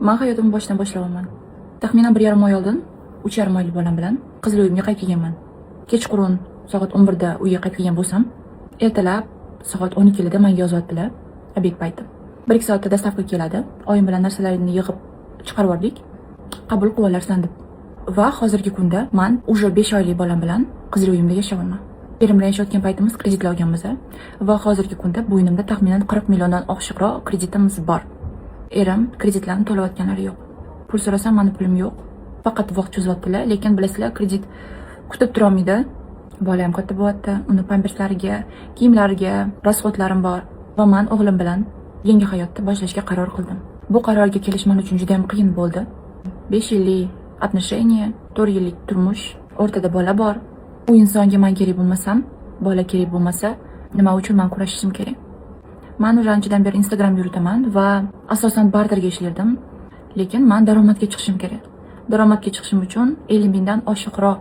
Men hayotimni boshdan boshlamayman. Taxminan 1,5 oy oldin 3,5 oylik bolam bilan Qizil uyimga qaytib kelganman. Kechqurun soat 11 da uyga qaytib kelgan bo'lsam, ertalab soat 12 da menga yozyaptilar. Obed payti. 1-2 soatda dastavka keladi. Oyim bilan narsalarni yig'ib chiqarib oldik. Qabul qilib olarsan deb. Va hozirgi kunda men уже 5 oylik bolam bilan Qizil uyimda yashayapman. Erim bilan yashayotgan paytimiz kreditlar olganmiz va hozirgi kunda bo'ynimda taxminan 40 milliondan oshiqroq kreditimiz bor. Erim kreditlarni to'layotganlari yo'q. Pul so'rasam, meni pulim yo'q. Faqat vaqt cho'zyaptilar, lekin bilasizlar, kredit kutib tura olmaydi. Bolam katta bo'lyapti, uni pamperslariga, kiyimlariga rasxodlarim bor va men o'g'lim bilan yangi hayotni boshlashga qaror qildim. Bu qarorga kelish men uchun juda ham qiyin bo'ldi. 5 yillik отношения, 4 yillik turmush, o'rtada bola bor. U insonga men kerak bo'lmasam, bola kerak bo'lmasa, nima uchun men kurashishim kerak? Men o'shanchadan beri Instagram yuritaman va asosan barterga ishlardim. Lekin men daromadga chiqishim kerak. Daromadga chiqishim uchun 50 mingdan oshiqroq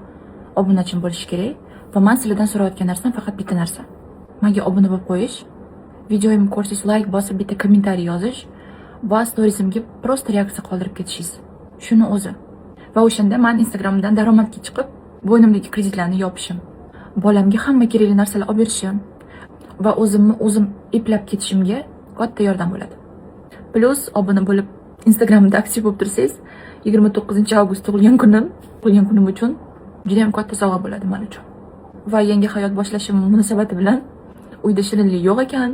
obunachim bo'lishi kerak va men sizlardan so'rayotgan narsam faqat bitta narsa. Menga obuna bo'lib qo'yish, videoimni ko'rsangiz like bosib bitta kommentariy yozish va storiesimga prosta reaksiya qoldirib ketishingiz. Shuni o'zi. Va o'shanda men Instagramdan daromadga chiqib, bo'ynimdagi kreditlarni yopishim, bolamga hamma kerakli narsalar olib berishim va o'zim eplab ketishimga katta yordam bo'ladi. Plus obuna bo'lib Instagramda aktiv bo'lib tursangiz, 29-avgust tug'ilgan kunim uchun juda ham katta sovg'a bo'ladi men uchun. Va yangi hayot boshlashim munosabati bilan uyda shirinlik yo'q ekan,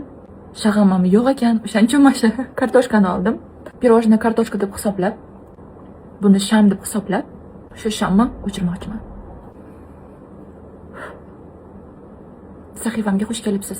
shag'amam yo'q ekan. O'shaning uchun mana shu kartoshkani oldim. Pirojna kartoshka deb hisoblab, buni sham deb hisoblab, shu shamni o'chirmoqchiman. Sahifamga xush kelibsiz.